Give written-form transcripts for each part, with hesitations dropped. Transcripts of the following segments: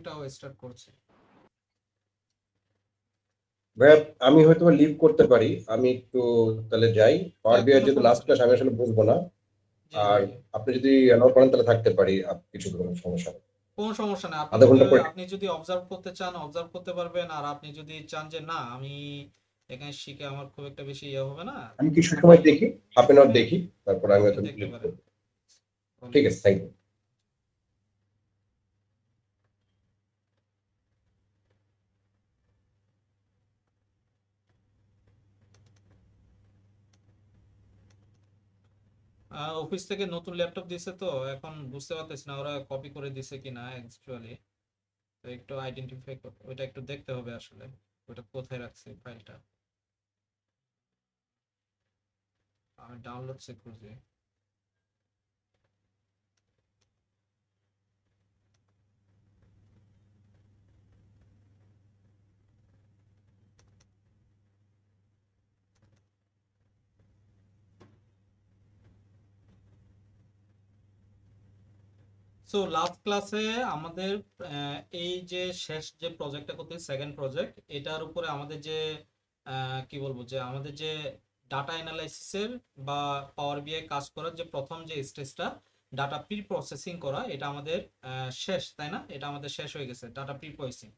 রিভিউটাও start করছি। ভাইয়া আমি হয়তো লিভ করতে পারি, আমি একটু তাহলে যাই। পাওয়ার হ্যাঁ, বিআই কোনো যেহেতু লাস্ট সমস্যা ক্লাস, নেই। আমি আসলে বুঝবো না। জি জি আর জি, আপনি যদি অ্যালাউ করেন তাহলে থাকতে পারি কিছু, কোনো সমস্যা নেই। কোনো সমস্যা নেই। আধা ঘন্টা পরে আপনি যদি অবজার্ভ করতে চান অবজার্ভ করতে পারবেন, আর আপনি যদি চান যে না আমি এখানে শিখে আমার খুব একটা বেশি ইয়ে হবে না, আমি কিছু আপনি সময় দেখি, হাফ এন আওয়ার হ্যাঁ দেখি, তারপর আমি আপনি হয়তো দেখতে লিভ পারেন। করবো। ঠিক আছে, থ্যাংক ইউ। অফিস থেকে নতুন ল্যাপটপ দিছে, তো এখন বুঝতে পারতেছি না ওরা কপি করে দিছে কিনা অ্যাকচুয়ালি। তো একটু আইডেন্টিফাই ওইটা একটু দেখতে হবে আসলে, ওটা কোথায় রাখছে ফাইলটা। আমি ডাউনলোডসে খুঁজি। সো লাস্ট ক্লাসে আমাদের এই যে শেষ যে প্রজেক্টটা করতে, সেকেন্ড প্রজেক্ট, এটার উপরে আমাদের যে কি বলবো, যে আমাদের যে ডাটা অ্যানালাইসিসের বা পাওয়ার বিআই কাজ করার যে প্রথম যে স্টেজটা, ডাটা প্রি প্রসেসিং করা, এটা আমাদের শেষ, তাই না? এটা আমাদের শেষ হয়ে গেছে ডাটা প্রি প্রসেসিং।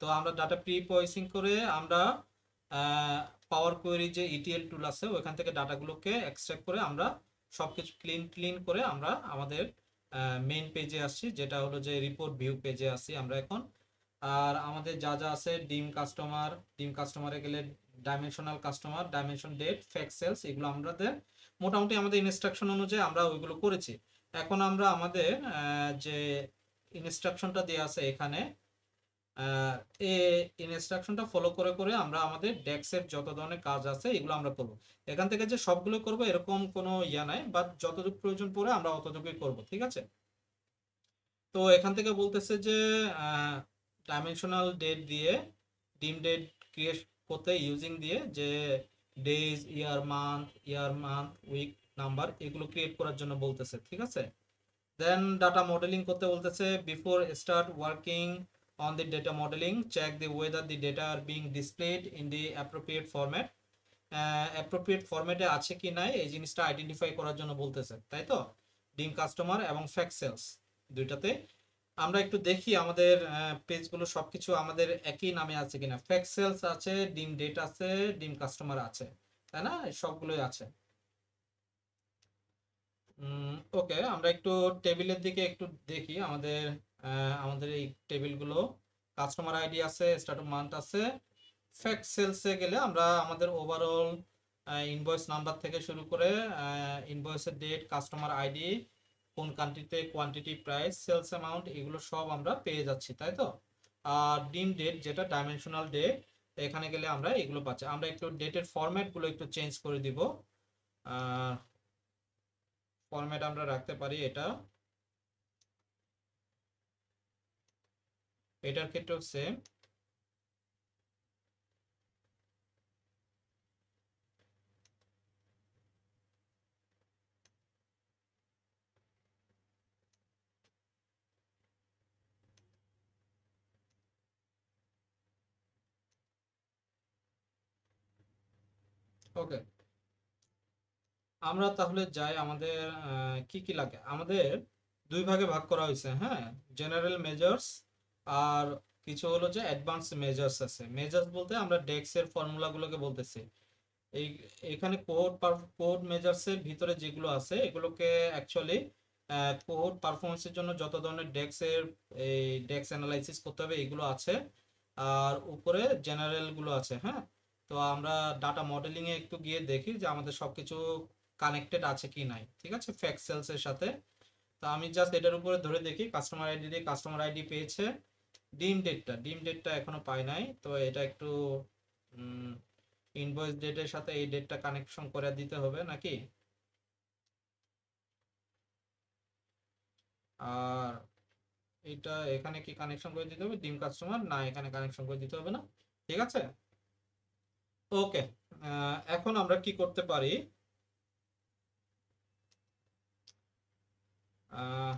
তো আমরা ডাটা প্রি প্রসেসিং করে আমরা পাওয়ার কোয়েরি যে ইটিএল টুল আছে ওখান থেকে ডাটাগুলোকে এক্সট্রাক্ট করে আমরা সবকিছু ক্লিন ক্লিন করে আমরা আমাদের মেইন পেজে আসছি, যেটা হলো যে রিপোর্ট ভিউ পেজে আসছি আমরা এখন। আর আমাদের যা যা আছে, ডিম কাস্টমারে গেলে dimensional customer, dimension date, fact sales, এগুলো আমাদের মোটামুটি আমাদের ইনস্ট্রাকশন অনুযায়ী আমরা ওইগুলো করেছি। এখন আমরা আমাদের যে ইনস্ট্রাকশনটা দেওয়া আছে এখানে, এই ইনস্ট্রাকশনটা ফলো করে করে আমরা আমাদের ডেস্কের যত ধরনের কাজ আছে এগুলো আমরা করব। এখান থেকে যে সবগুলো করব এরকম কোনো ইয়া নাই, বাট যতটুকু প্রয়োজন পড়ে আমরা অতটুকুই করব, ঠিক আছে? তো এখান থেকে বলতেছে যে ডাইমেনশনাল ডেট দিয়ে ডিম ডেট ক্রিয়েট করতে ইউজিং দিয়ে যে days, year month, week, number, এগুলো ক্রিয়েট করার জন্য বলতেছে, ঠিক আছে? দেন ডাটা মডেলিং করতে বলতেছে। Before start working on the data modelling, check the whether the data are being displayed in the appropriate format. Appropriate ফরম্যাটে আছে কি নাই এই জিনিসটা আইডেন্টিফাই করার জন্য বলতেছে, তাই তো? ডিম কাস্টমার এবং ফ্যাক্ট সেলস দুইটাতে আমরা একটু দেখি আমাদের পেজগুলো সবকিছু আমাদের একই নামে আছে কিনা। ফ্যাক্ট সেলস আছে, ডিম ডেট আছে, ডিম কাস্টমার আছে, তাই না? সবগুলোই আছে। ওকে, আমরা একটু টেবিলের দিকে একটু দেখি আমাদের আমাদের এই টেবিলগুলো। কাস্টমার আইডি আছে, স্টার্ট অফ মান্থ আছে। ফ্যাক্ট সেলসে গেলে আমরা আমাদের ওভারঅল ইনভয়েস নাম্বার থেকে শুরু করে ইনভয়েসের ডেট, কাস্টমার আইডি, কোন কান্ট্রিতে, কোয়ান্টিটি, প্রাইস, সেলস অ্যামাউন্ট, এগুলো সব আমরা পেয়ে যাচ্ছি, তাই তো? আর ডিম ডেট যেটা ডাইমেনশনাল ডেট, এখানে গেলে আমরা এগুলো পাচ্ছি। আমরা একটু ডেটের ফরম্যাটগুলো একটু চেঞ্জ করে দিব। ফরম্যাট আমরা রাখতে পারি এটার ক্ষেত্রেও সেম। ওকে, আমরা তাহলে যাই আমাদের কি কি লাগে। আমাদের দুই ভাগে ভাগ করা হয়েছে, হ্যাঁ। জেনারেল মেজার্স আর কিছু হলো যে অ্যাডভান্স মেজার্স আছে। মেজার্স বলতে আমরা ডেক্স এর ফর্মুলাগুলোকে বলতেছি। এই এখানে কোড মেজার্সের ভিতরে যেগুলো আছে এগুলোকে অ্যাকচুয়ালি কোড পারফরমেন্সের জন্য যত ধরনের ডেক্সের এই ডেক্স অ্যানালাইসিস করতে হবে এগুলো আছে। আর উপরে জেনারেল গুলো আছে, হ্যাঁ। তো আমরা ডাটা মডেলিং এ একটু গিয়ে দেখি যে আমাদের সবকিছু কানেক্টেড আছে কি নাই, ঠিক আছে, ফ্যাক্ট সেলস এর সাথে। তো আমি জাস্ট এটার উপরে ধরে দেখি কাস্টমার আইডি দিয়ে কাস্টমার আইডি পেয়েছে। ডিম ডেটটা এখনো পাই নাই, তো এটা একটু ইনভয়েস ডেটের সাথে এই ডেটটা কানেকশন করে দিতে হবে নাকি? আর এটা এখানে কি কানেকশন করে দিতে হবে? ডিম কাস্টমার না, এখানে কানেকশন করে দিতে হবে না, ঠিক আছে। ওকে, এখন আমরা কি করতে পারি, আহ,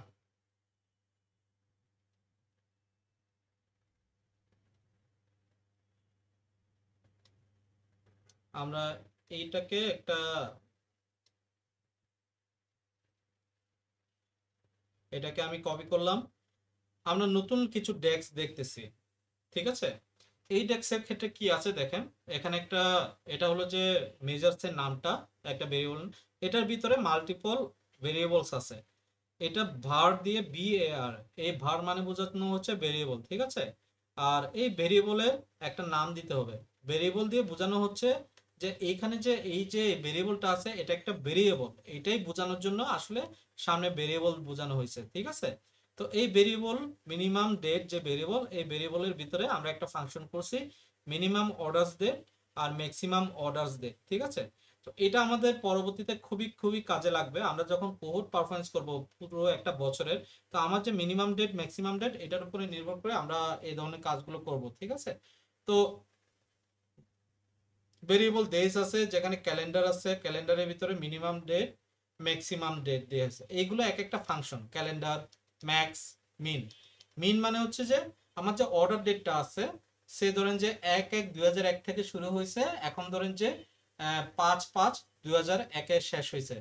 আমরা এইটাকে একটা, এটাকে আমি কপি করলাম। আমরা নতুন কিছু ডেস্ক দেখতেছি, ঠিক আছে। এই ডেস্কের ক্ষেত্রে কি আছে দেখেন, এখানে একটা, এটা হলো যে মেজার্স এর নামটা একটা ভেরিয়েবল, এটার ভিতরে মাল্টিপল ভেরিয়েবলস আছে। এটা ভার দিয়ে VAR, এই ভার মানে বোঝানো হচ্ছে ভেরিয়েবল, ঠিক আছে। আর এই ভেরিয়েবলের একটা নাম দিতে হবে। ভেরিয়েবল দিয়ে বোঝানো হচ্ছে যে এইখানে যে এই যে ভেরিয়েবলটা আছে এটা একটা ভেরিয়েবল, এটাই বোঝানোর জন্য আসলে সামনে ভেরিয়েবল বোঝানো হয়েছে, ঠিক আছে। তো এই ভেরিয়েবল মিনিমাম ডেট যে ভেরিয়েবল, এই ভেরিয়েবলের ভিতরে আমরা একটা ফাংশন করছি মিনিমাম অর্ডারস ডেট আর ম্যাক্সিমাম অর্ডারস ডেট, ঠিক আছে। তো এটা আমাদের পরবর্তীতে খুবই খুবই কাজে লাগবে আমরা যখন কোহোর্ট পারফরমেন্স করব পুরো একটা বছরের। তো আমার যে মিনিমাম ডেট ম্যাক্সিমাম ডেট এটার উপরে নির্ভর করে আমরা এই ধরনের কাজগুলো করব, ঠিক আছে। তো ভেরিয়েবল ডেজ আছে, যেখানে ক্যালেন্ডার আছে, ক্যালেন্ডারের ভিতরে মিনিমাম ডেট ম্যাক্সিমাম ডেট দিয়ে আছে, এইগুলো এক একটা ফাংশন, ক্যালেন্ডার, ম্যাক্স, মিন। মিন মানে হচ্ছে যে আমার যে অর্ডার ডেটটা আছে, সে ধরেন যে 1/1/2001 থেকে শুরু হয়েছে, এখন ধরেন যে 5/5/2001 শেষ হয়েছে,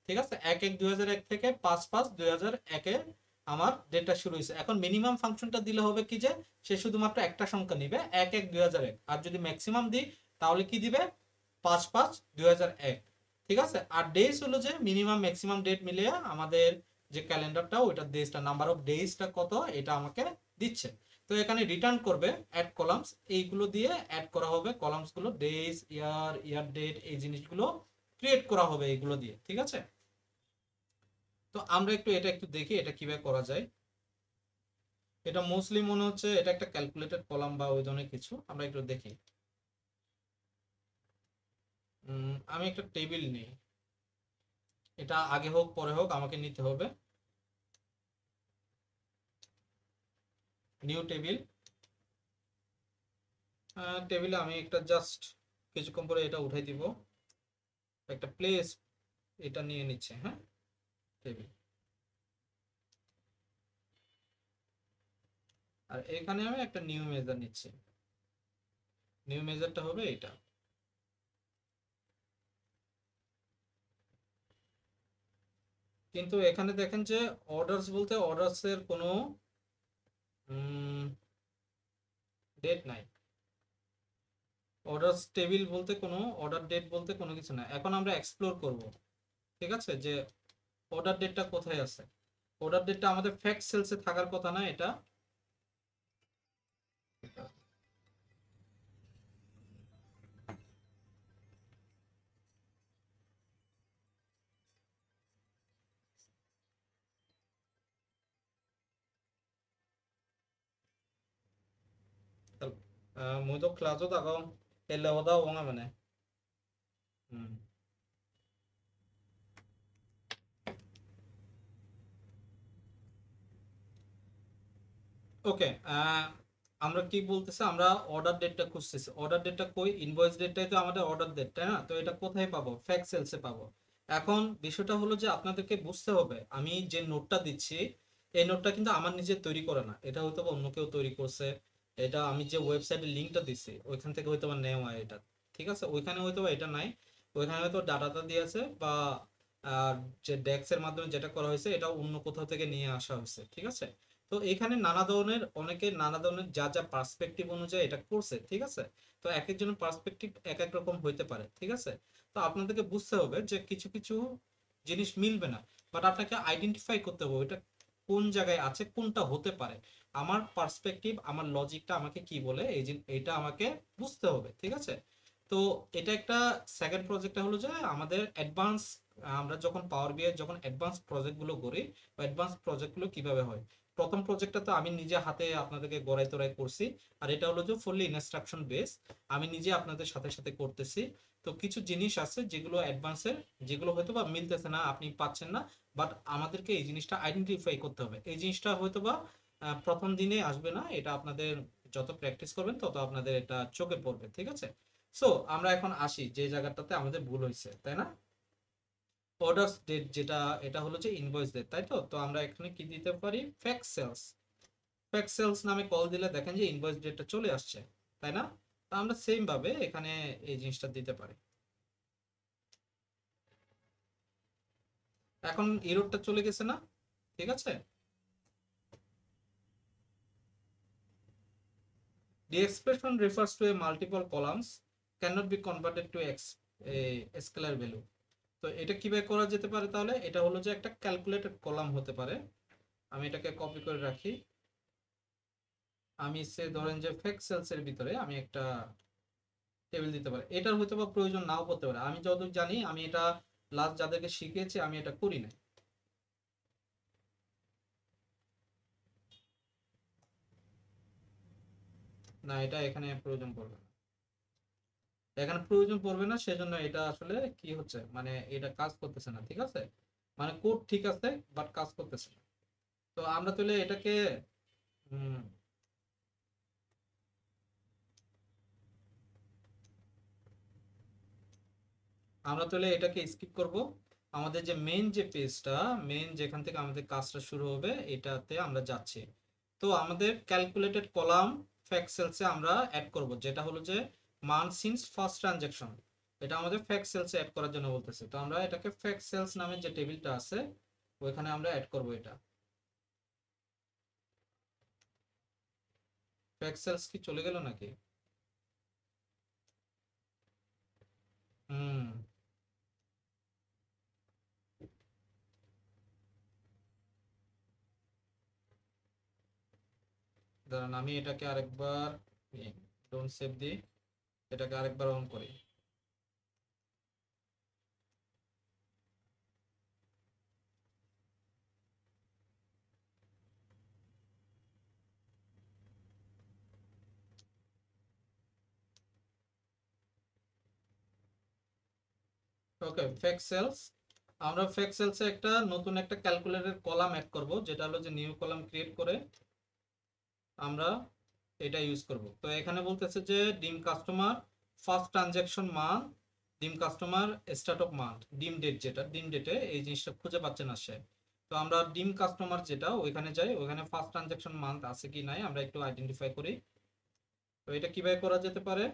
ঠিক আছে। 1/1/2001 থেকে 5/5/2001 আমার ডেটটা শুরু হয়েছে। এখন মিনিমাম ফাংশনটা দিলে হবে কি যে সে শুধুমাত্র একটা সংখ্যা নিবে 1/1/2001, আর যদি ম্যাক্সিমাম দিই তাহলে কি দিবে 5/5/2001, ঠিক আছে। আর ডেজ হলো যে মিনিমাম ম্যাক্সিমাম ডেট মিলিয়ে আমাদের যে ক্যালেন্ডারটা ওইটা ডেজটা নাম্বার অফ ডেজটা কত এটা আমাকে দিচ্ছে। তো এখানে রিটার্ন করবে অ্যাড কলামস, এইগুলো দিয়ে অ্যাড করা হবে কলামস গুলো, ডেজ, ইয়ার, ইয়ার ডেট, এই জিনিসগুলো ক্রিয়েট করা হবে এইগুলো দিয়ে, ঠিক আছে। তো আমরা একটু এটা একটু দেখি এটা কিভাবে করা যায়। এটা মোস্টলি মনে হচ্ছে এটা একটা ক্যালকুলেটেড কলাম বা ওই ধরনের কিছু, আমরা একটু দেখি। আমি একটা টেবিল নিই, এটা আগে হোক পরে হোক আমাকে নিতে হবে। নিউ টেবিল, টেবিলে আমি একটা জাস্ট কিছুক্ষণ পরে এটা উঠাই দিব, একটা প্লেস এটা নিয়ে নিচ্ছে, হ্যাঁ, টেবিল। আর এখানে আমি একটা নিউ মেজার নিচ্ছি, নিউ মেজারটা হবে এটা। কিন্তু এখানে দেখেন যে অর্ডারস বলতে অর্ডারস এর কোনো ডেট নাই, অর্ডারস টেবিল বলতে কোনো অর্ডার ডেট বলতে কোনো কিছু নাই। এখন আমরা এক্সপ্লোর করব, ঠিক আছে, যে অর্ডার ডেটটা কোথায় আছে। অর্ডার ডেটটা আমাদের ফ্যাক্ট সেলসে থাকার কথা না, এটা মুই তো ক্লাসত আকৌ এলে কথা হোৱা মানে ওকে। আমরা কি বলতেছি, আমরা অর্ডার ডেটটা খুঁজতেছি, অর্ডার ডেটটা কই, ইনভয়েস ডেটটাই তো আমাদের অর্ডার ডেট, তাই না। তো এটা কোথায় পাবো, ফ্যাক্ট সেলসে পাবো। এখন বিষয়টা হলো যে আপনাদেরকে বুঝতে হবে আমি যে নোটটা দিচ্ছি এই নোটটা কিন্তু আমার নিজের তৈরি করা না, এটা হয়তো বা অন্য কেউ তৈরি করছে। এটা আমি যে ওয়েবসাইটের লিঙ্কটা দিচ্ছি ওইখান থেকে হয়তো বা নেওয়া এটা, ঠিক আছে। ওইখানে হয়তো বা এটা নাই, ওইখানে হয়তো ডাটাটা দিয়েছে বা যে ডেক্সের মাধ্যমে যেটা করা হয়েছে এটা অন্য কোথাও থেকে নিয়ে আসা হয়েছে, ঠিক আছে। তো এখানে নানা ধরনের অনেকে নানা ধরনের যা যা পার্সপেক্টিভ অনুযায়ী এটা করছে, ঠিক আছে। তো এক একজনের পার্সপেক্টিভ এক এক রকম হইতে পারে, ঠিক আছে। তো আপনাদেরকে বুঝতে হবে যে কিছু কিছু জিনিস মিলবে না, বাট আপনাকে আইডেন্টিফাই করতে হবে ওইটা কোন জায়গায় আছে, কোনটা হতে পারে। আমার পার্সপেক্টিভ আমার লজিকটা আমাকে কি বলে এই যে এটা আমাকে বুঝতে হবে, ঠিক আছে। তো এটা একটা সেকেন্ড প্রজেক্টটা হলো যে আমাদের অ্যাডভান্স, আমরা যখন পাওয়ার বিআই যখন অ্যাডভান্স প্রজেক্টগুলো করি, অ্যাডভান্স প্রজেক্টগুলো কিভাবে হয়। প্রথম প্রজেক্টটা তো আমি নিজে হাতে আপনাদেরকে গড়াই তোড়াই করছি, আর এটা হলো যে ফুললি ইনস্ট্রাকশন বেস, আমি নিজে আপনাদের সাথে সাথে করতেছি। তো কিছু জিনিস আছে যেগুলো অ্যাডভান্সের, যেগুলো হয়তো বা মিলতেছে না, আপনি পাচ্ছেন না, বাট আমাদেরকে এই জিনিসটা আইডেন্টিফাই করতে হবে। এই জিনিসটা হয়তো বা প্রথম দিনে আসবে না, এটা আপনাদের যত প্র্যাকটিস করবেন তত আপনাদের এটা চোখে পড়বে, ঠিক আছে। সো আমরা এখন আসি যে জায়গাটাতে আমাদের ভুল হয়েছে, তাই না। অর্ডারস ডেট যেটা, এটা হলো যে ইনভয়েস ডেট, তাই তো। তো আমরা এখানে কি দিতে পারি, ফ্যাক্ট সেলস, ফ্যাক্ট সেলস নামে কল দিলে দেখেন যে ইনভয়েস ডেটটা চলে আসছে, তাই না। আমরা সেম ভাবে এখানে এই জিনিসটা দিতে পারি। এখন এররটা চলে গেছে না? ঠিক আছে। The expression refers to a multiple columns cannot be converted to a scalar value. তো এটা কিভাবে করা যেতে পারে তাহলে? এটা হলো যে একটা ক্যালকুলেটেড কলাম হতে পারে। আমি এটাকে কপি করে রাখি। আমি সে ধরেন যে ফেক সেলস এর ভিতরে আমি একটা টেবিল দিতে পারি। এটার হয়তো বা প্রয়োজন নাও পড়তে পারে। আমি যতদূর জানি, আমি এটা লাস্ট যাদেরকে শিখিয়েছি আমি এটা করি না। না, এটা এখানে প্রয়োজন পড়বে না। এখানে প্রয়োজন পড়বে না, সেজন্য এটা আসলে কি হচ্ছে, মানে এটা কাজ করতেছে না। ঠিক আছে, মানে কোড ঠিক আছে বাট কাজ করতেছে না। তো আমরা তাহলে এটাকে উম, আমরা তাহলে এটাকে স্কিপ করব। আমাদের যে মেইন যে পেজটা, মেইন যেখান থেকে আমাদের কাজটা শুরু হবে, এটাতে আমরা যাচ্ছি। তো আমাদের ক্যালকুলেটেড কলাম ফ্যাক্ট সেলসে আমরা অ্যাড করব, যেটা হলো যে মান সিন্স ফার্স্ট ট্রানজাকশন। এটা আমাদের ফ্যাক্ট সেলসে অ্যাড করার জন্য বলতেছে। তো আমরা এটাকে ফ্যাক্ট সেলস নামে যে টেবিলটা আছে ওইখানে আমরা অ্যাড করব। এটা ফ্যাক্ট সেলস কি চলে গেল নাকি? হুম, দাঁড়ান আমি এটাকে আরেকবার ডোন্ট সেভ দিই, এটাকে আরেকবার অন করি। ওকে, ফ্যাক্ট সেলস। আমরা ফ্যাক্ট সেলসে একটা নতুন একটা ক্যালকুলেটর কলাম অ্যাড করব, যেটা হলো যে নিউ কলাম ক্রিয়েট করে আমরা এটা ইউজ করব। তো এখানে বলতেছে যে ডিম কাস্টমার ফার্স্ট ট্রানজ্যাকশন মান্থ, ডিম কাস্টমার স্টার্ট অফ মান্থ, ডিম ডেট, যেটা ডিম ডেটে এই জিনিসটা খুঁজে পাচ্ছে না সে। তো আমরা ডিম কাস্টমার যেটা ওইখানে যাই, ওখানে ফার্স্ট ট্রানজ্যাকশন মান্থ আছে কি নাই আমরা একটু আইডেন্টিফাই করি। তো এটা কিভাবে করা যেতে পারে?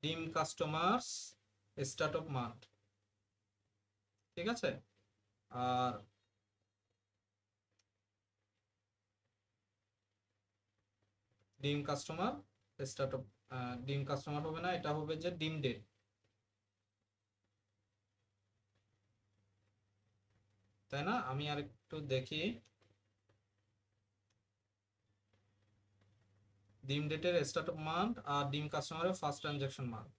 ডিম কাস্টমার্স স্টার্ট অফ মান্থ, ঠিক আছে। আর ডিম কাস্টমার স্টার্ট অফ, ডিম কাস্টমার হবে না, এটা হবে যে ডিম ডেট, তাই না? আমি আর একটু দেখি, ডিম ডেটের স্টার্ট অফ মান্থ আর ডিম কাস্টমারের ফার্স্ট ট্রানজাকশন মান্থ।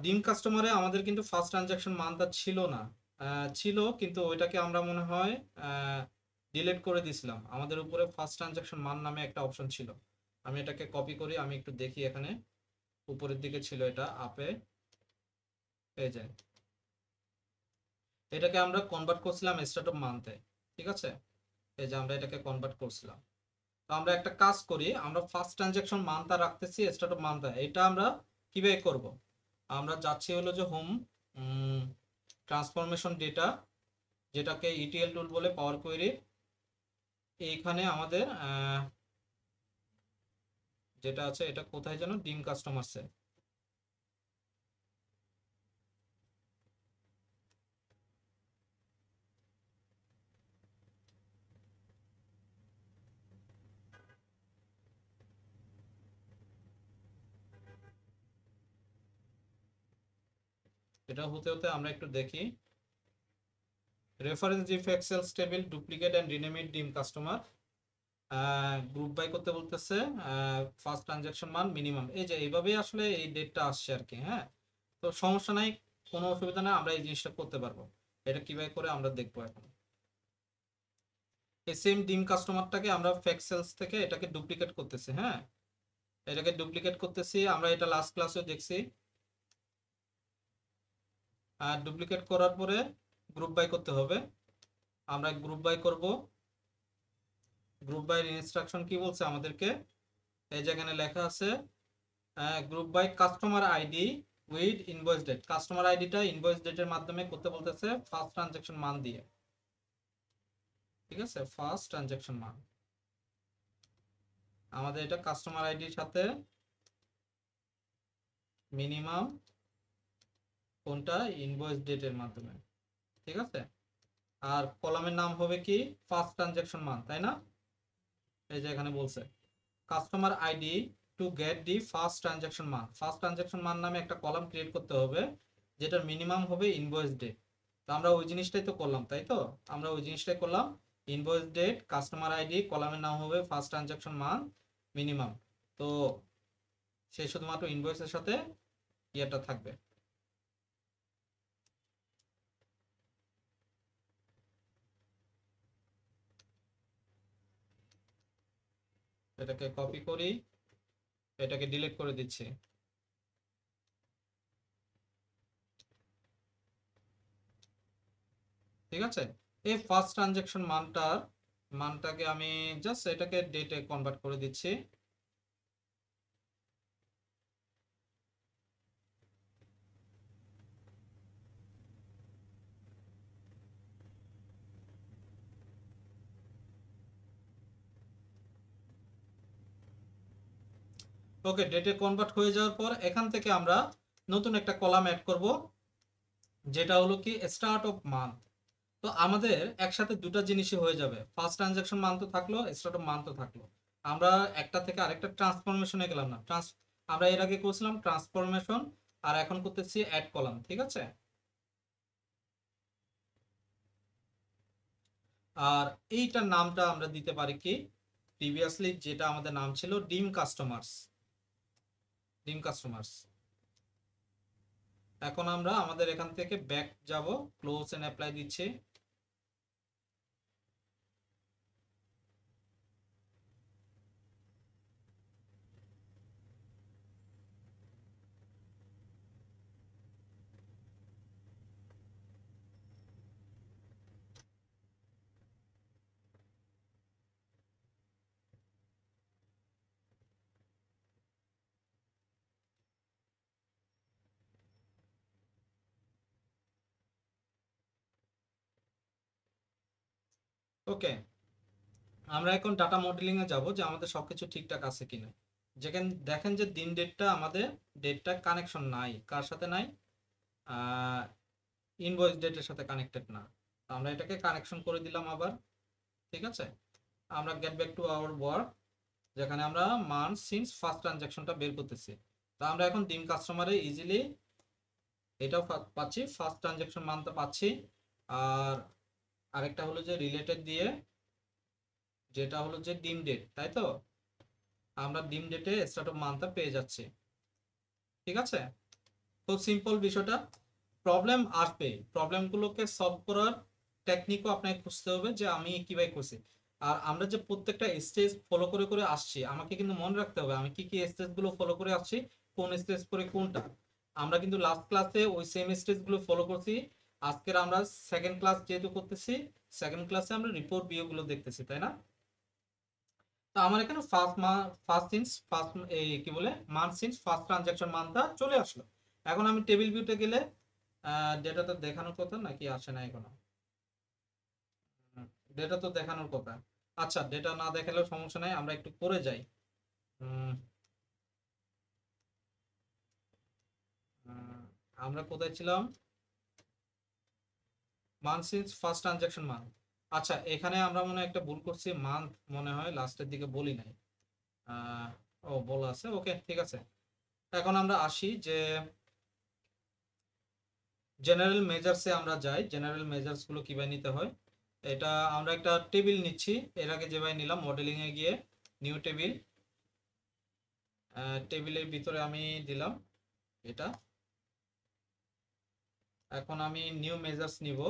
ডিম কাস্টমারে আমাদের কিন্তু ফার্স্ট ট্রানজাকশন মান্থ আর ছিল না। ছিল, কিন্তু ওইটাকে আমরা মনে হয় ডিলিট করে দিছিলাম। আমাদের উপরে ফার্স্ট ট্রানজাকশন মান নামে একটা অপশন ছিল। আমি এটাকে কপি করি, আমি একটু দেখি, এখানে উপরের দিকে ছিল এটা আপে, এই যে এটাকে আমরা কনভার্ট করছিলাম স্টার্ট অফ মান্থে। ঠিক আছে, এই যে আমরা এটাকে কনভার্ট করছিলাম। তো আমরা একটা কাজ করি, আমরা ফার্স্ট ট্রানজাকশন মান্থটা রাখতেছি, স্টার্ট অফ মান্থ এটা আমরা কিভাবে করব? আমরা যাচ্ছি হলো যে হোম ট্রান্সফরমেশন ডেটা, যেটাকে ইটিএল টুল বলে পাওয়ার কোয়েরি। এইখানে আমাদের যেটা আছে এটা কোথায় যেন, ডিম কাস্টমারসে। এটা হতে হতে আমরা একটু দেখি, reference diff Excel's table duplicate and rename it dim customer, group by করতে বলতেছে, ফার্স্ট ট্রানজাকশন মান মিনিমাম। এই যে এইভাবেই আসলে এই ডেটটা আসছে আর কি। হ্যাঁ, তো সমস্যা নাই, কোনো অসুবিধা নাই, আমরা এই জিনিসটা করতে পারবো। এটা কিভাবে করে আমরা দেখবো এখন। এই সেম ডিম কাস্টমারটাকে আমরা ফ্যাক্ট সেলস থেকে এটাকে ডুপ্লিকেট করতেছি। হ্যাঁ, এটাকে ডুপ্লিকেট করতেছি, আমরা এটা লাস্ট ক্লাসেও দেখছি। আর ডুপ্লিকেট করার পরে গ্রুপ বাই করতে হবে। আমরা গ্রুপ বাই করব। গ্রুপ বাইয়ের ইনস্ট্রাকশন কি বলছে আমাদেরকে? এই যেখানে লেখা আছে group by customer ID with invoice date. Customer আইডিটা ইনভয়েস ডেটের মাধ্যমে করতে বলতেছে ফার্স্ট ট্রানজাকশন মান দিয়ে। ঠিক আছে, ফার্স্ট ট্রানজাকশন মান। আমাদের এটা কাস্টমার আইডির সাথে মিনিমাম কোনটা ইনভয়েস ডেটের মাধ্যমে, ঠিক আছে। আর কলামের নাম হবে কি ফার্স্ট ট্রানজাকশন মান, তাই না? এই যে এখানে বলছে customer ID to get the first transaction মান, ফার্স্ট ট্রানজাকশন মান নামে একটা কলাম ক্রিয়েট করতে হবে যেটার মিনিমাম হবে ইনভয়েস ডেট। তো আমরা ওই জিনিসটাই তো করলাম, তাই তো? আমরা ওই জিনিসটাই করলাম, ইনভয়েস ডেট কাস্টমার আইডি কলামের নাম হবে ফার্স্ট ট্রানজাকশন মান মিনিমাম। তো সে শুধুমাত্র ইনভয়েসের সাথে ইয়েটা থাকবে। এটাকে কপি করি, এটাকে ডিলিট করে দিচ্ছি। ঠিক আছে, এই ফার্স্ট ট্রানজাকশন মানটাকে আমি জাস্ট এটাকে ডেটে কনভার্ট করে দিচ্ছি। ওকে, ডেটে কনভার্ট হয়ে যাওয়ার পর এখান থেকে আমরা নতুন একটা কলাম অ্যাড করব, যেটা হলো কি স্টার্ট অফ মান্থ। তো আমাদের একসাথে দুটো জিনিসই হয়ে যাবে, ফার্স্ট ট্রানজাকশন মান তো থাকলো, স্টার্ট অফ মান তো থাকলো। আমরা একটা থেকে আরেকটা ট্রান্সফরমেশনে গেলাম না, আমরা এর আগে করছিলাম ট্রান্সফরমেশন, আর এখন করতেছি অ্যাড কলাম, ঠিক আছে। আর এইটার নামটা আমরা দিতে পারি কি প্রিভিয়াসলি যেটা আমাদের নাম ছিল ডিম কাস্টমার্স, ডিম কাস্টমার্স। এখন আমরা আমাদের এখান থেকে ব্যাক যাব, ক্লোজ এন্ড অ্যাপ্লাই দিচ্ছি। ওকে, আমরা এখন ডাটা মডেলিং এ যাব যে আমাদের সবকিছু ঠিকঠাক আছে কিনা। যেখানে দেখেন যে দিন ডেটটা আমাদের ডেটটা কানেকশন নাই, কার সাথে নাই, ইনভয়েস ডেটের সাথে কানেক্টেড না। তো আমরা এটাকে কানেকশন করে দিলাম আবার, ঠিক আছে। আমরা get back to our work, যেখানে আমরা মান সিন্স ফার্স্ট ট্রানজাকশনটা বের করতেছি। তো আমরা এখন ডিম কাস্টমারে ইজিলি এটাও পাচ্ছি, ফার্স্ট ট্রানজাকশন মানটা পাচ্ছি। আর আরেকটা হলো যে রিলেটেড দিয়ে, যেটা হলো যে ডিম ডেট, তাই তো? আমরা ডিম ডেটে স্টার্ট অফ মান্থটা পেয়ে যাচ্ছি, ঠিক আছে। খুব সিম্পল বিষয়টা। প্রবলেম আসবে, প্রবলেমগুলোকে সলভ করার টেকনিকও আপনাকে খুঁজতে হবে যে আমি কিভাবে করছি। আর আমরা যে প্রত্যেকটা স্টেজ ফলো করে করে আসছি, আমাকে কিন্তু মনে রাখতে হবে আমি কি কি স্টেজগুলো ফলো করে আসছি, কোন স্টেজ পরে কোনটা। আমরা কিন্তু লাস্ট ক্লাসে ওই সেম স্টেজগুলো ফলো করছি। আজকের আমরা সেকেন্ড ক্লাস যেহেতু করতেছি, সেকেন্ড ক্লাসে আমরা রিপোর্ট ভিউগুলো দেখতেছি, তাই না? তো আমার এখানে ফার্স্ট এই কি বলে মান্থ সিন্স ফার্স্ট ট্রানজাকশন মানটা চলে আসলো। এখন আমি টেবিল ভিউতে গেলে ডেটা তো দেখানোর কথা নাকি আসে না এখনো? ডেটা তো দেখানোর কথা। আচ্ছা, ডেটা না দেখালেও সমস্যা নাই, আমরা একটু করে যাই। উম, আমরা কোথায় ছিলাম? মান্থ সিন্স ফার্স্ট ট্রানজাকশন মান। আচ্ছা, এখানে আমরা মনে হয় একটা ভুল করছি, মান্থ মনে হয় লাস্টের দিকে বলি নাই। ও বলা আছে, ওকে ঠিক আছে। এখন আমরা আসি যে জেনারেল মেজার্সে আমরা যাই, জেনারেল মেজার্স গুলো কিভাবে নিতে হয়। এটা আমরা একটা টেবিল নিচ্ছি, এর আগে যেভাবে নিলাম মডেলিং এ গিয়ে নিউ টেবিল, টেবিলের ভিতরে আমি দিলাম এটা। এখন আমি নিউ মেজার্স নিব,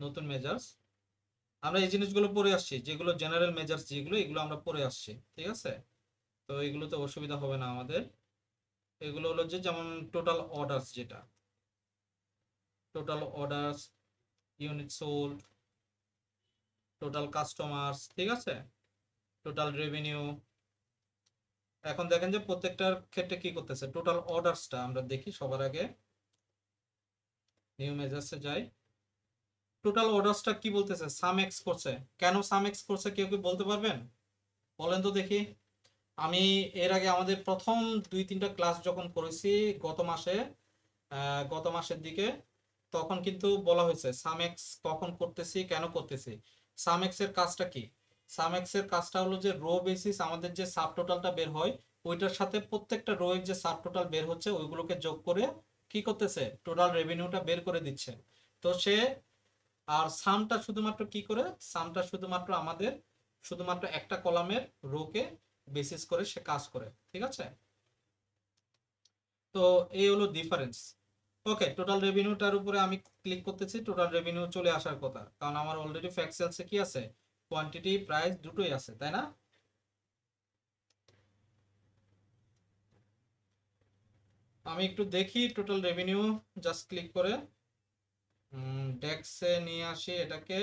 নতুন মেজার্স। আমরা এই জিনিসগুলো পড়ে আসছি, যেগুলো জেনারেল মেজার্স যেগুলো, এগুলো আমরা পড়ে আসছি, ঠিক আছে। তো এগুলোতে অসুবিধা হবে না আমাদের। এগুলো হলো যে যেমন টোটাল অর্ডারস, যেটা total orders, unit sold, total customers, ঠিক আছে, টোটাল রেভিনিউ। এখন দেখেন যে প্রত্যেকটার ক্ষেত্রে কি করতেছে, টোটাল অর্ডারসটা আমরা দেখি সবার আগে, নিউ মেজার্সে যাই। টোটাল অর্ডারসটা কি বলতেছে, সাম এক্স করছে। কেন সাম এক্স করছে কেউ কি বলতে পারবেন? বলেন তো দেখি। আমি এর আগে আমাদের প্রথম 2-3টা ক্লাস যখন করেছি গত মাসে, গত মাসের দিকে, তখন কিন্তু বলা হয়েছে সামেক্স কখন করতেছি, কেন করতেছি। সামেক্স এর কাজটা কি? সামেক্স এর কাজটা হলো যে রো বেসিস আমাদের যে সাব টোটালটা বের হয় ওইটার সাথে প্রত্যেকটা রো এর যে সাব টোটাল বের হচ্ছে ওইগুলোকে যোগ করে কি করতেছে, টোটাল রেভিনিউটা বের করে দিচ্ছে। তো সে আর সামটা শুধুমাত্র কি করে, সামটা শুধুমাত্র আমাদের শুধুমাত্র একটা কলামের রোকে বেসিস করে সে কাজ করে, ঠিক আছে। তো এই হলো ডিফারেন্স। ওকে, টোটাল রেভিনিউটার উপরে আমি ক্লিক করতেছি, টোটাল রেভিনিউ চলে আসার কথা, কারণ আমার অলরেডি ফ্যাক্ট সেলসে কি আছে, কোয়ান্টিটি প্রাইস দুটোই আছে, তাই না? আমি একটু দেখি টোটাল রেভিনিউ, জাস্ট ক্লিক করে ডেক্সে নিয়ে আসি এটাকে।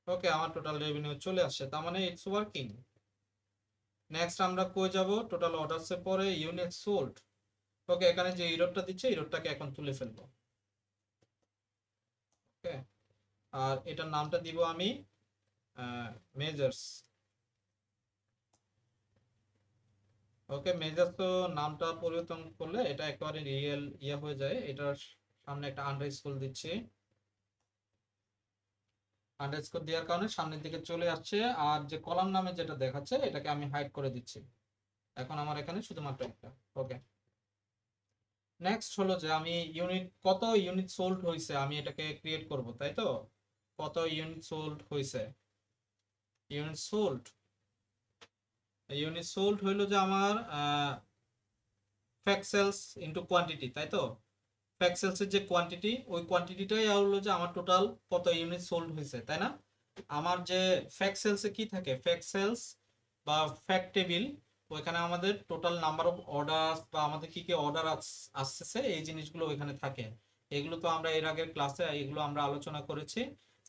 ওকে, আমার টোটাল রেভিনিউ চলে আসছে, তার মানে ইটস ওয়ার্কিং। নেক্সট আমরা কই যাব, টোটাল অর্ডারসে পরে ইউনিট সোল্ড। ওকে, এখানে যে ইরোডটা দিচ্ছে ইরোডটাকে এখন তুলে ফেলবো। ওকে, আর এটার নামটা দিব আমি মেজার্স। ওকে, মেজার্স তো নামটা পরিবর্তন করলে এটা একেবারে রিয়েল ইয়ে হয়ে যায়। এটার সামনে একটা আন্ডারস্কোর দিচ্ছি, আন্ডারস্কোর দেওয়ার কারণে সামনের দিকে চলে আসছে। আর যে কলাম নামে যেটা দেখাচ্ছে এটাকে আমি হাইড করে দিচ্ছি। এখন আমার এখানে শুধুমাত্র একটা। ওকে, নেক্সট হলো যে আমি কত ইউনিট সোল্ড হয়েছে আমি এটাকে ক্রিয়েট করব, তাই তো। কত ইউনিট সোল্ড হয়েছে, ইউনিট সোল্ড, ইউনিট সোল্ড হইলো যে আমার ফ্যাক্ট সেলস ইনটু কোয়ান্টিটি, তাই তো। ফ্যাক্ট সেলসের যে কোয়ান্টিটি ওই কোয়ান্টিটিটাই হলো যে আমার টোটাল কত ইউনিট সোল্ড হয়েছে, তাই না। আমার যে ফ্যাক্ট সেলসে কি থাকে, ফ্যাক্ট সেলস বা ফ্যাক্ট টেবিল, ওইখানে আমাদের টোটাল নাম্বার অফ অর্ডার বা আমাদের কি কি অর্ডার আসছে এই জিনিসগুলো ওইখানে থাকে। এগুলো তো আমরা এর আগের ক্লাসে এগুলো আমরা আলোচনা করেছি।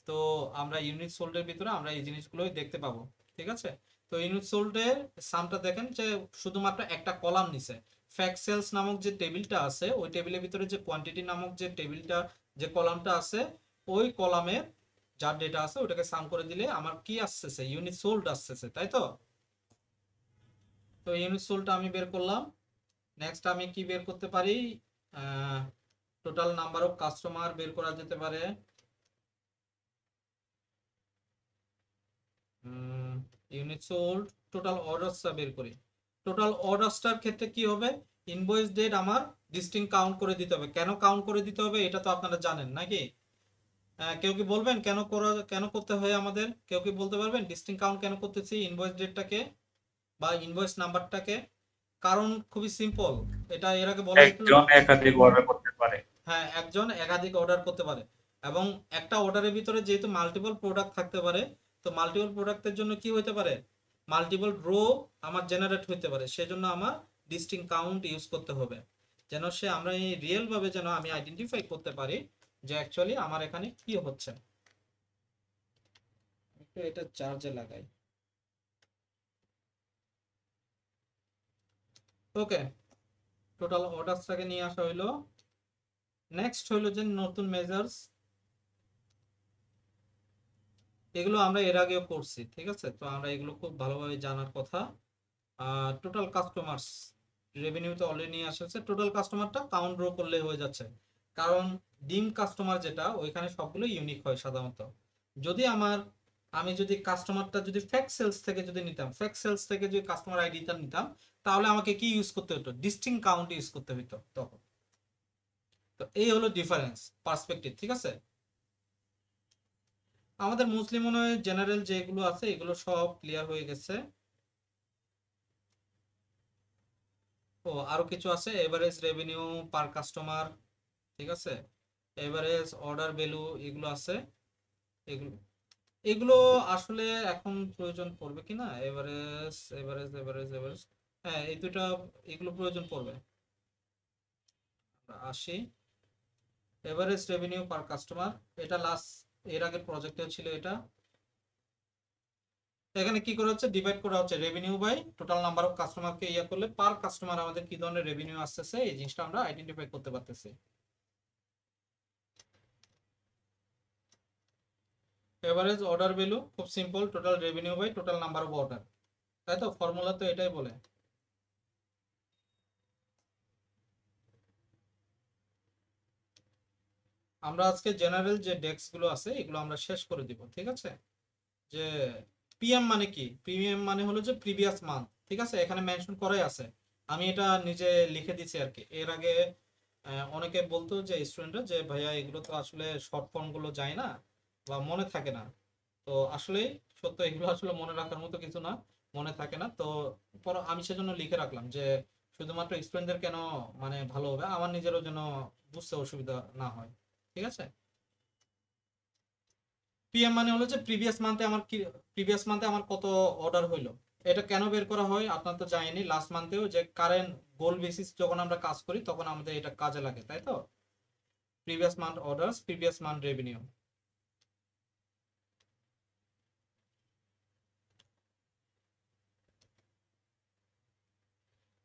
তো আমরা ইউনিট সোল্ডের ভিতরে আমরা এই জিনিসগুলোই দেখতে পাবো, ঠিক আছে। তো ইউনিট সোল্ডের সামটা দেখেন যে শুধুমাত্র একটা কলাম নিছে। ফ্যাক্ট সেলস নামক যে টেবিলটা আছে ওই টেবিলের ভিতরে যে কোয়ান্টিটি নামক যে টেবিলটা, যে কলামটা আছে, ওই কলামের যার ডেটা আছে ওটাকে সাম করে দিলে আমার কি আসছে, ইউনিট সোল্ড আসছে, তাই তো। তো ইউনিট সোল্ডটা আমি বের করলাম। নেক্সট আমি কি বের করতে পারি, টোটাল নাম্বার অফ কাস্টমার বের করা যেতে পারে। ইউনিট সোল্ড, টোটাল অর্ডারসটা বের করি। টোটাল অর্ডারসটার ক্ষেত্রে কি হবে, ইনভয়েস ডেট আমার ডিস্টিংক্ট কাউন্ট করে দিতে হবে। কেন কাউন্ট করে দিতে হবে এটা তো আপনারা জানেন নাকি। কেউ কি বলবেন কেন করতে হয় আমাদের, কেউ কি বলতে পারবেন ডিস্টিংক্ট কাউন্ট কেন করতেছি ইনভয়েস ডেটটাকে বা ইনভয়েস নাম্বারটাকে? কারণ খুবই সিম্পল, এটা এর আগে বলা হয়েছিল না। একজন একাধিক অর্ডার করতে পারে। হ্যাঁ, একজন একাধিক অর্ডার করতে পারে এবং একটা অর্ডারের ভিতরে যেহেতু মাল্টিপল প্রোডাক্ট থাকতে পারে, তো মাল্টিপল প্রোডাক্টের জন্য কি হতে পারে, মাল্টিপল রো আমার জেনারেট হতে পারে। সেজন্য আমার ডিস্টিংক্ট কাউন্ট ইউজ করতে হবে, যেন আমরা এই রিয়েল ভাবে যেন আমি আইডেন্টিফাই করতে পারি যে অ্যাকচুয়ালি আমার এখানে কি হচ্ছে। একটু এটা চার্জে লাগাই। ওকে, টোটাল অর্ডারসটাকে নিয়ে আসা হইলো। নেক্সট হইলো যে নতুন মেজার্স, এগুলো আমরা এর আগেও করছি, ঠিক আছে। তো আমরা এগুলো খুব ভালোভাবে জানার কথা। টোটাল কাস্টমার্স রেভিনিউ তো অলরেডি নিয়ে আসছে, টোটাল কাস্টমারটা কাউন্ট রো করলে হয়ে যাচ্ছে। কারণ ডিম কাস্টমার যেটা ওইখানে সবগুলো ইউনিক হয় সাধারণত। যদি আমি যদি কাস্টমারটা যদি ফ্যাক্ট সেলস থেকে যদি নিতাম, ফ্যাক্ট সেলস থেকে যদি কাস্টমার আইডিটা নিতাম, তাহলে আমাকে কি ইউজ করতে হতো, ডিস্টিংক্ট কাউন্ট ইউজ করতে হতো তখন। তো এই হলো ডিফারেন্স পার্সপেক্টিভ, ঠিক আছে। আমাদের মুসলিম মনে হয় জেনারেল যেগুলো আছে এগুলো সব ক্লিয়ার হয়ে গেছে। ও আরো কিছু আছে, এভারেজ রেভিনিউ পার কাস্টমার, ঠিক আছে, এভারেজ অর্ডার ভ্যালু, এগুলো আছে। এগুলো এগুলো আসলে এখন প্রয়োজন পড়বে কিনা, এভারেজ এভারেজ এভারেজ এভারেজ, হ্যাঁ এই দুটো এগুলো প্রয়োজন পড়বে। আমরা আসি, এভারেজ রেভিনিউ পার কাস্টমার, এটা লাস্ট এর আগের প্রজেক্টেও ছিল এটা। এখানে কি করা হচ্ছে, ডিভাইড করা হচ্ছে revenue by total number of কাস্টমারকে ইয়া করলে পার কাস্টমার আমাদের কি ধরনের রেভিনিউ আসতেছে এই জিনিসটা আমরা আইডেন্টিফাই করতে পারতেছি। এভারেজ অর্ডার ভ্যালু খুব simple, total revenue by total number of order, তাই তো? ফর্মুলা তো এটাই বলে। আমরা আজকে জেনারেল যে ডেস্ক গুলো আছে এগুলো আমরা শেষ করে দিব, ঠিক আছে? যে পিএম মানে কি? পিএম মানে হলো যে প্রিভিয়াস মান্থ, ঠিক আছে? এখানে মেনশন করাই আছে, আমি এটা নিজে লিখে দিছি আর কি। এর আগে অনেকে বলতো যে স্টুডেন্টরা যে ভাইয়া এগুলো তো আসলে শর্ট ফর্ম গুলো যায় না বা মনে থাকে না। তো আসলে সত্য, এগুলো আসলে মনে রাখার মতো কিছু না, মনে থাকে না। তো পর আমি সেজন্য লিখে রাখলাম যে শুধুমাত্র স্টুডেন্টদের কেন মানে ভালো হবে, আমার নিজেরও যেন বুঝতে অসুবিধা না হয়, ঠিক আছে? পিএম মানে হলো যে প্রিভিয়াস মান্থে আমার কত অর্ডার হইলো। এটা কেন বের করা হয় আপনার তো জানেনই, লাস্ট মান্থেও যে কারেন্ট গোল বেসিস যখন আমরা কাজ করি তখন আমাদের এটা কাজে লাগে, তাই তো? Previous month orders, previous month revenue.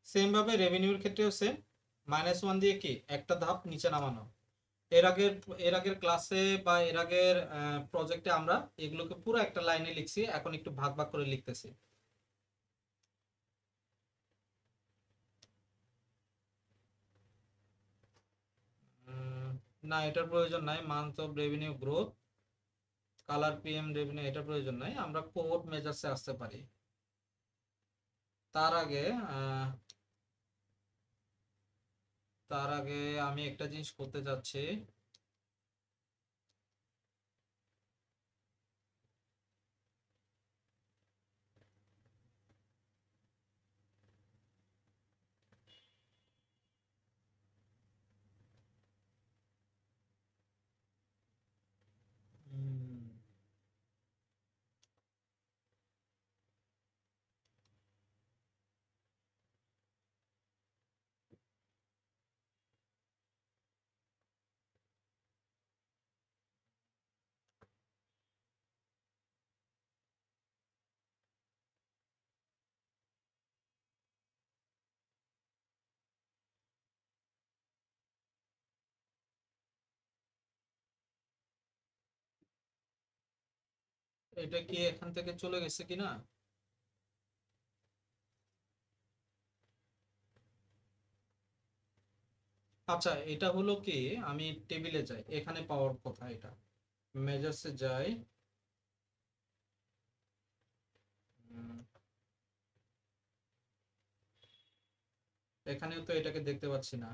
Same ভাবে রেভিনিউর ক্ষেত্রেও সেম, -1 দিয়ে কি একটা ধাপ নিচে নামানো। এর আগের এর আগের ক্লাসে বা এর আগের প্রজেক্টে আমরা এগুলোকে পুরো একটা লাইনে লিখছি, এখন একটু ভাগ ভাগ করে লিখতেছি। উম, না, এটার প্রয়োজন নাই। Month of revenue growth, colour PM revenue, এটার প্রয়োজন নাই। আমরা কোড মেজার্সে আসতে পারি। তার আগে আহ, তার আগে আমি একটা জিনিস করতে যাচ্ছি। উম, এটা কি এখান থেকে চলে গেছে কিনা? আচ্ছা, এটা হলো কি, আমি টেবিলে যাই, এখানে পাওয়ার কথা। এটা মেজার্সে যাই। উম, এখানেও তো এটাকে দেখতে পাচ্ছি না।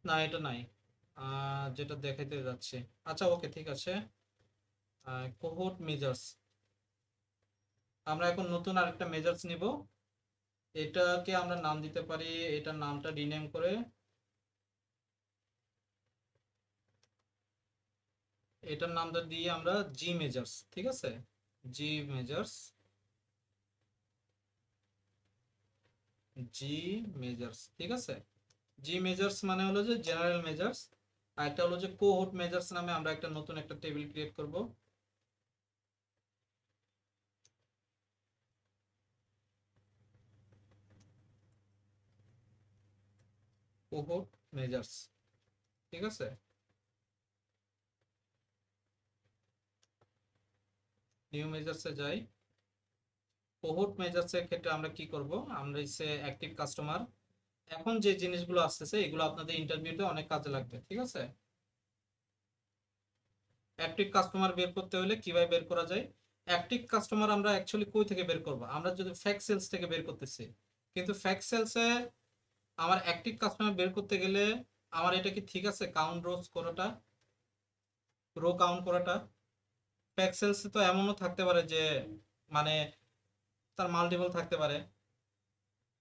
না, এটা নাই, যেটা দেখাইতে যাচ্ছে। আচ্ছা, ওকে, ঠিক আছে। কোহোর্ট মেজার্স, আমরা এখন নতুন আরেকটা মেজার্স নিব। এটাকে আমরা নাম দিতে পারি, এটার নামটা রিনেম করে এটার নামটা দিয়ে আমরা জি মেজার্স, ঠিক আছে? জি মেজার্স, জি মেজার্স, ঠিক আছে। জি মেজার্স মানে হলো যে জেনারেল মেজার্স, আর একটা হলো যে কোহোর্ট মেজার্স নামে আমরা একটা নতুন একটা টেবিল ক্রিয়েট করব। কোহোর্ট মেজার্স, ঠিক আছে। নিউ মেজার্সে যাই। কোহোর্ট মেজার্সের ক্ষেত্রে আমরা কি করব, আমরা হচ্ছে অ্যাক্টিভ কাস্টমার। এখন যে জিনিসগুলো আসতেছে এগুলো আপনাদের ইন্টারভিউতে অনেক কাজে লাগবে, ঠিক আছে? অ্যাক্টিভ কাস্টমার বের করতে হলে কিভাবে বের করা যায়? অ্যাক্টিভ কাস্টমার আমরা অ্যাকচুয়ালি কই থেকে বের করব? আমরা যদি ফ্যাক্ট সেলস থেকে বের করতেছি, কিন্তু ফ্যাক্ট সেলসে আমার অ্যাক্টিভ কাস্টমার বের করতে গেলে আমার এটা কি ঠিক আছে কাউন্ট রোজ করাটা, রো কাউন্ট করাটা? ফ্যাক্ট সেলসে তো এমনও থাকতে পারে যে মানে তার মাল্টিপল থাকতে পারে।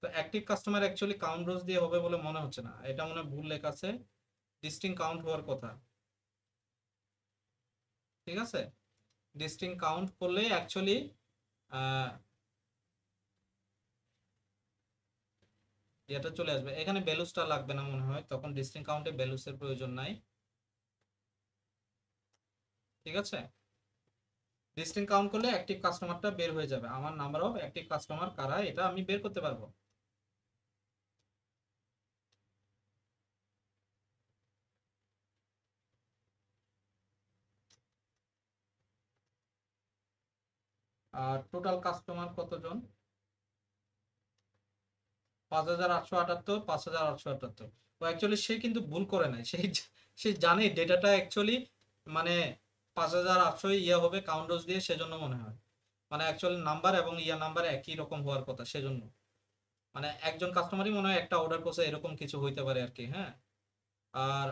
তো অ্যাক্টিভ কাস্টমার অ্যাকচুয়ালি কাউন্ট রোজ দিয়ে হবে বলে মনে হচ্ছে না, এটা মনে হয় ভুল লেখা আছে। ডিস্টিং কাউন্ট হওয়ার কথা, ঠিক আছে। ডিস্টিং কাউন্ট করলে অ্যাকচুয়ালি এটা চলে আসবে, এখানে ভ্যালুসটা লাগবে না মনে হয়, তখন ডিস্টিং কাউন্টে ভ্যালুসের প্রয়োজন নাই। ঠিক আছে, ডিস্টিং কাউন্ট করলে অ্যাক্টিভ কাস্টমারটা বের হয়ে যাবে, আমার নাম্বার অফ অ্যাক্টিভ কাস্টমার কারা এটা আমি বের করতে পারবো। আর টোটাল কাস্টমার কতজন, 5878, 5878। ও অ্যাকচুয়ালি সে কিন্তু ভুল করে নাই, সে জানে ডেটাটা অ্যাকচুয়ালি মানে 5800 ইয়া হবে কাউন্টস দিয়ে, সেজন্য মনে হয় মানে অ্যাকচুয়ালি নাম্বার এবং ইয়া নাম্বার একই রকম হওয়ার কথা, সেজন্য মানে একজন কাস্টমারই মনে হয় একটা অর্ডার করছে, এরকম কিছু হইতে পারে আর কি। হ্যাঁ, আর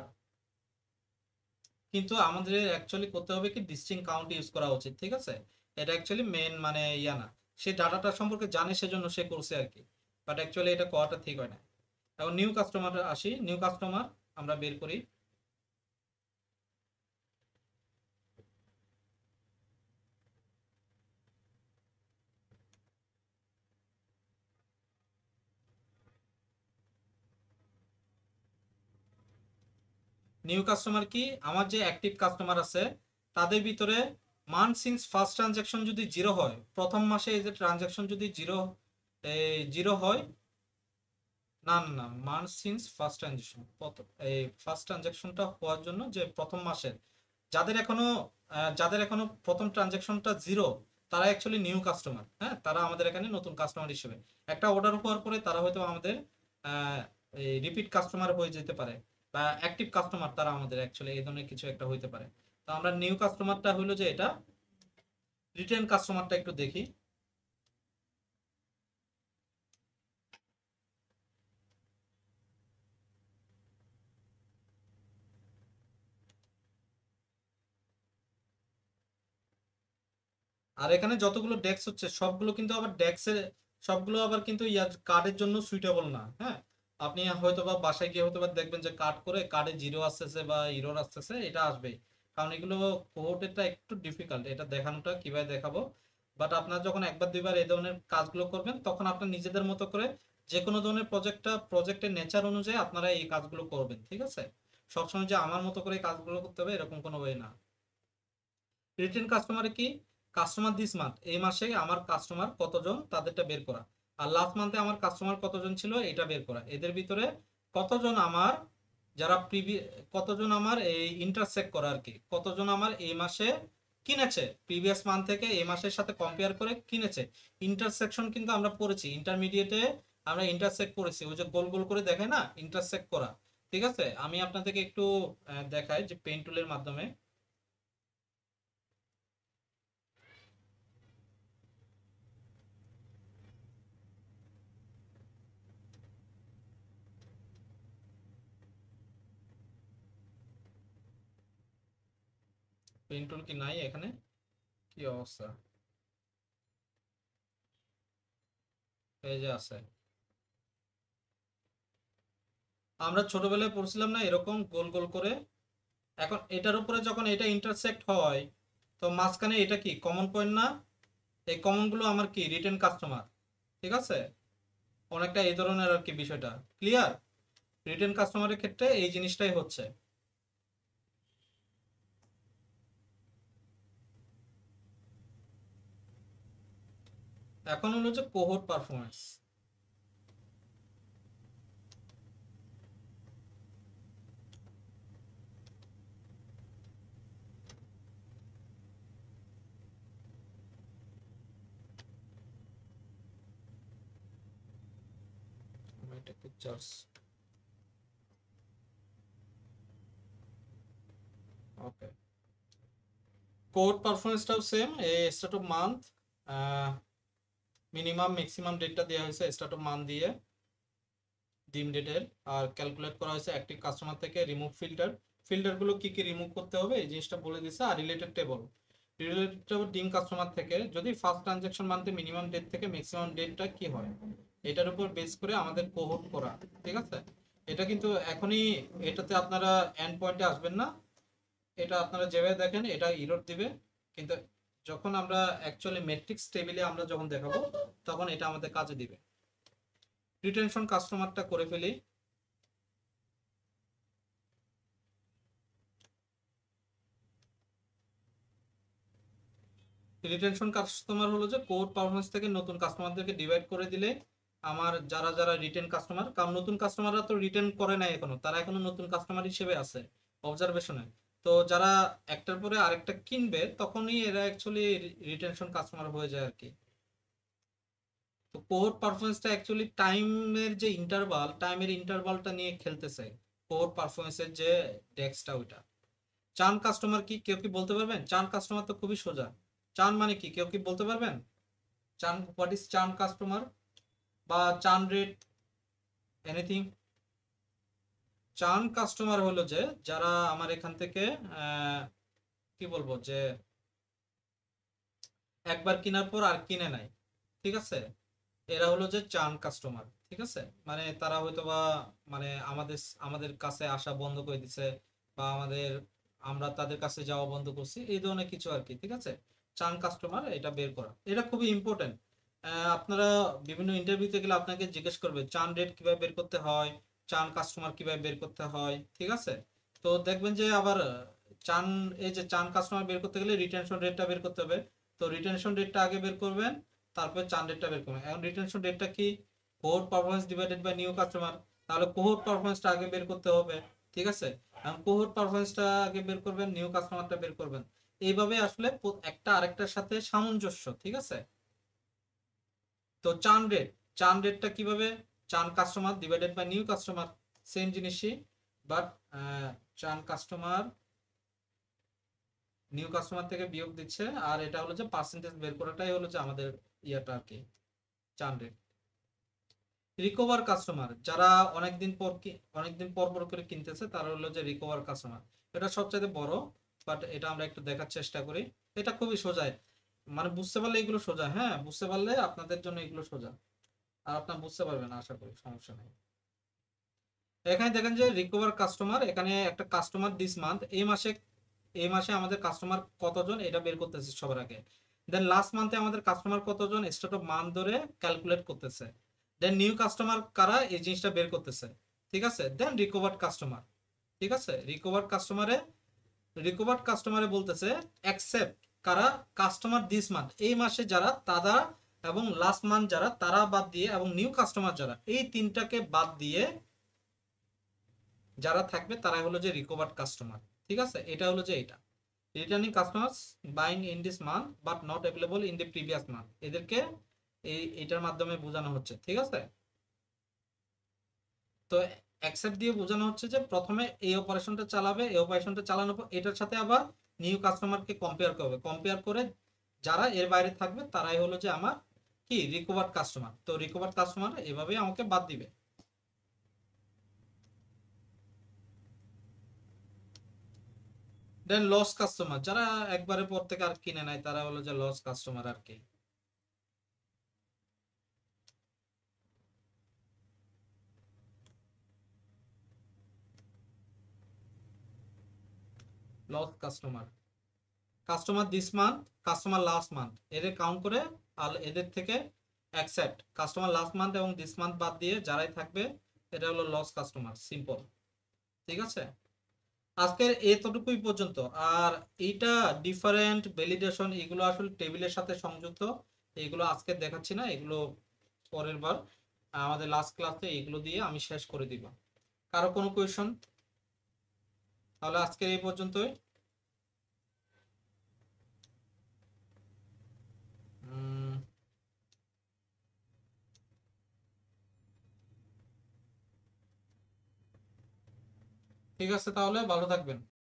কিন্তু আমাদের অ্যাকচুয়ালি করতে হবে কি ডিস্টিং কাউন্ট ইউজ করা উচিত। ঠিক আছে, এটা অ্যাকচুয়ালি মেন মানে ইয়া না, সে ডাটাটা সম্পর্কে জানে সেজন্য সে করছে আর কি, বাট অ্যাকচুয়ালি এটা করাটা ঠিক হয় না। এখন নিউ কাস্টমার আসি, নিউ কাস্টমার আমরা বের করি। নিউ কাস্টমার কি, আমার যে অ্যাক্টিভ কাস্টমার আছে তাদের ভিতরে মান্থ সিন্স ফার্স্ট ট্রানজ্যাকশন যদি জিরো হয়, প্রথম মাসে এই যে ট্রানজ্যাকশন যদি জিরো হয়, না না না, মান্থ সিন্স ফার্স্ট ট্রানজ্যাকশন, এই ফার্স্ট ট্রানজ্যাকশনটা হওয়ার জন্য যে প্রথম মাসের যাদের এখনো যাদের এখনো প্রথম ট্রানজ্যাকশনটা জিরো, তারা অ্যাকচুয়ালি নিউ কাস্টমার। হ্যাঁ, তারা আমাদের এখানে নতুন কাস্টমার হিসেবে, একটা অর্ডার হওয়ার পরে তারা হয়তো আমাদের রিপিট কাস্টমার হয়ে যেতে পারে, বা অ্যাক্টিভ কাস্টমার তারা আমাদের অ্যাকচুয়ালি এই ধরনের কিছু একটা হইতে পারে। তো আমরা নিউ কাস্টমারটা হইলো যে এটা, রিটার্ন কাস্টমারটা একটু দেখি। আর এখানে যতগুলো ডেস্ক হচ্ছে সবগুলো কিন্তু আবার ডেস্কের, সবগুলো আবার কিন্তু ইয়ার কার্ডের জন্য সুইটেবল না। হ্যাঁ, আপনি হয়তো বা বাসায় গিয়ে হয়তো বা দেখবেন যে কার্ড করে কার্ডে জিরো আসতেছে বা ইরোর আসতেছে, এটা আসবেই, কারণ এগুলো কোডটা একটু ডিফিকাল্ট, এটা দেখানোটা কিভাবে দেখাবো। বাট আপনার যখন একবার দুইবার এই ধরনের কাজগুলো করবেন, তখন আপনার নিজেদের মতো করে যে কোনো ধরনের প্রজেক্টের নেচার অনুযায়ী আপনারা এই কাজগুলো করবেন। ঠিক আছে, সবসময় যে আমার মতো করে এই কাজগুলো করতে হবে এরকম কোনো ওয়ে না। রিটেন কাস্টমারে কি, কাস্টমার দিস মান্থ, এই মাসে আমার কাস্টমার কতজন তাদেরটা বের করা, আর লাস্ট মান্থে আমার কাস্টমার কতজন ছিল এটা বের করা, এদের ভিতরে কতজন আমার যারা কতজন আমার এই ইন্টারসেক্ট করা আর কি, কতজন আমার এই মাসে কিনেছে প্রিভিয়াস মান্থ থেকে এই মাসের সাথে কম্পেয়ার করে কিনেছে। ইন্টারসেকশন কিন্তু আমরা পড়েছি ইন্টারমিডিয়েটে, আমরা ইন্টারসেক্ট করেছি, ওই যে গোল গোল করে দেখায় না ইন্টারসেক্ট করা। ঠিক আছে, আমি আপনাদেরকে একটু দেখাই যে পেন টুলের মাধ্যমে। পেন টুল কি নাই এখানে, কি অবস্থা, এই যে আছে। আমরা ছোটবেলায় পড়ছিলাম না এরকম গোল গোল করে, এখন এটার উপরে যখন এটা ইন্টারসেক্ট হয়, তো মাঝখানে এটা কি কমন পয়েন্ট না, এই কমন গুলো আমার কি রিটেন কাস্টমার। ঠিক আছে, অনেকটা এই ধরনের আর কি বিষয়টা, ক্লিয়ার। রিটেন কাস্টমারের ক্ষেত্রে এই জিনিসটাই হচ্ছে। এখন হলো যে কোহোর্ট পারফরমেন্স। এটা পিকচার্স, ওকে। কোহোর্ট পারফরমেন্সটাও সেম, এই start of month, minimum maximum ডেটটা দেওয়া হয়েছে স্টার্ট অফ মান্থ দিয়ে, ডিম ডেটের, আর ক্যালকুলেট করা হয়েছে অ্যাক্টিভ কাস্টমার থেকে। রিমুভ ফিল্টারগুলো কি কি রিমুভ করতে হবে এই জিনিসটা বলে দিছে। আর রিলেটেড টেবল ডিম কাস্টমার থেকে যদি ফার্স্ট ট্রানজ্যাকশন মান্থে মিনিমাম ডেট থেকে ম্যাক্সিমাম ডেটটা কি হয়, এটার উপর বেস করে আমাদের কোহোর্ট করা। ঠিক আছে, এটা কিন্তু এখনই এটাতে আপনারা এন্ড পয়েন্টে আসবেন না, এটা আপনারা যেভাবে দেখেন এটা ইরর দিবে, কিন্তু যখন আমরা অ্যাকচুয়ালি ম্যাট্রিক্স টেবিলে আমরা যখন দেখাবো তখন এটা আমাদের কাজে দিবে। রিটেনশন কাস্টমারটা করে ফেলি। রিটেনশন কাস্টমার হলো যে কোর পারফরমেন্স থেকে নতুন কাস্টমারদেরকে ডিভাইড করে দিলে আমার যারা যারা রিটেন কাস্টমার, কারণ নতুন কাস্টমাররা তো রিটেন করে নাই এখনো, তারা এখনো নতুন কাস্টমার হিসেবে আছে অবজারভেশনে। তো যারা একটার পরে আরেকটা কিনবে তখনই এরা অ্যাকচুয়ালি রিটেনশন কাস্টমার হয়ে যায় আর কি। তো কোর পারফরমেন্সটা অ্যাকচুয়ালি টাইমের ইন্টারভালটা নিয়ে খেলতেছে। কোর পারফরমেন্সের যে ডেক্সটা ওইটা। চান কাস্টমার কি কেউ কি বলতে পারবেন? চান কাস্টমার তো খুবই সোজা। চান মানে কি কেউ কি বলতে পারবেন? চান, হোয়াট ইজ চান কাস্টমার বা চান রেট, এনিথিং? চান কাস্টমার হলো যে যারা আমার এখান থেকে কি বলবো যে একবার কেনার পর আর কিনে নাই, ঠিক আছে, এরা হলো যে চান কাস্টমার। ঠিক আছে, মানে তারা হয়তো বা মানে আমাদের আমাদের কাছে আসা বন্ধ করে দিছে, বা আমরা তাদের কাছে যাওয়া বন্ধ করছি, এই ধরনের কিছু আর কি। ঠিক আছে, চান কাস্টমার এটা বের করা এটা খুবই ইম্পর্টেন্ট। আপনারা বিভিন্ন ইন্টারভিউতে গেলে আপনাকে জিজ্ঞেস করবে চান রেট কিভাবে বের করতে হয়, চান কাস্টমার কিভাবে বের করতে হয়। ঠিক আছে, তো দেখবেন যে আবার চান, এই যে চান কাস্টমার বের করতে গেলে রিটেনশন রেটটা বের করতে হবে। তো রিটেনশন রেটটা আগে বের করবেন, তারপরে চান রেটটা বের করবেন। এখন রিটেনশন রেটটা কি? Cohort performance divided by new customer. তাহলে কোহোর্ট পারফরম্যান্সটা আগে বের করতে হবে। ঠিক আছে, এখন কোহোর্ট পারফরম্যান্সটা আগে বের করবেন, নিউ কাস্টমারটা বের করবেন। এইভাবে আসলে একটা আরেকটার সাথে সামঞ্জস্য। ঠিক আছে, তো চান রেটটা কিভাবে? Churn customer divided by new customer, same জিনিসই, but churn customer new customer থেকে বিয়োগ দিচ্ছে, আর এটা হলো যে পার্সেন্টেজ বের করাটাই হলো যে আমাদের ইয়াটা আর কি, চান রেট। রিকভার কাস্টমার যারা অনেকদিন পর পর করে কিনতেছে, তারা হলো যে রিকভার কাস্টমার। এটা সবচাইতে বড়, বাট এটা আমরা একটু দেখার চেষ্টা করি। এটা খুবই সোজা, মানে বুঝতে পারলে এগুলো সোজা। হ্যাঁ, বুঝতে পারলে আপনাদের জন্য এগুলো সোজা, আর আপনার বুঝতে পারবেন আশা করি, সমস্যা নেই। এখানে দেখেন যে রিকভার কাস্টমার, এখানে একটা কাস্টমার দিস মান্থ, এই মাসে আমাদের কাস্টমার কতজন এটা বের করতেছে সবার আগে। দেন লাস্ট মান্থে আমাদের কাস্টমার কতজন স্টার্ট অফ মান্থ ধরে ক্যালকুলেট করতেছে। দেন নিউ কাস্টমার কারা এই জিনিসটা বের করতেছে। ঠিক আছে, দেন রিকভার্ড কাস্টমার। ঠিক আছে, রিকভার্ড কাস্টমারে বলতেছে অ্যাকসেপ্ট কারা, কাস্টমার দিস মান্থ এই মাসে যারা তারা, এবং লাস্ট মান্থ যারা তারা বাদ দিয়ে, এবং নিউ কাস্টমার যারা, এই তিনটাকে বাদ দিয়ে যারা থাকবে তারাই হলো যে রিকভার্ড কাস্টমার। ঠিক আছে, এটা হলো যে এটা returning customers buying in this month but not available in the previous month, এদেরকে এটার মাধ্যমে বোঝানো হচ্ছে। ঠিক আছে, তো অ্যাকসেপ্ট দিয়ে বোঝানো হচ্ছে যে প্রথমে এই অপারেশনটা চালাবে, এই অপারেশনটা চালানোর পর এটার সাথে আবার নিউ কাস্টমারকে কম্পেয়ার করবে, কম্পেয়ার করে যারা এর বাইরে থাকবে তারাই হলো যে আমার কি রিকভার্ড কাস্টমার। তো রিকভার্ড কাস্টমার এভাবেই আমাকে বাদ দিবে। দেন লস কাস্টমার যারা একবারের পর থেকে আর কিনে নাই, তারা হলো যে লস কাস্টমার আর কি। Loss customer, customer this month, customer last month, এদের কাউন্ট করে আর এদের থেকে অ্যাকসেপ্ট কাস্টমার লাস্ট মান্থ এবং দিস মান্থ বাদ দিয়ে যারাই থাকবে এটা হলো লস কাস্টমার, সিম্পল। ঠিক আছে, আজকের এতটুকুই পর্যন্ত। আর এইটা ডিফারেন্ট ভ্যালিডেশন এগুলো আসলে টেবিলের সাথে সংযুক্ত, এগুলো আজকে দেখাচ্ছি না, এগুলো পরের বার আমাদের লাস্ট ক্লাসে এগুলো দিয়ে আমি শেষ করে দিব। কারো কোনো কোয়েশন? তাহলে আজকের এই পর্যন্তই। উম, ঠিক আছে, তাহলে ভালো থাকবেন।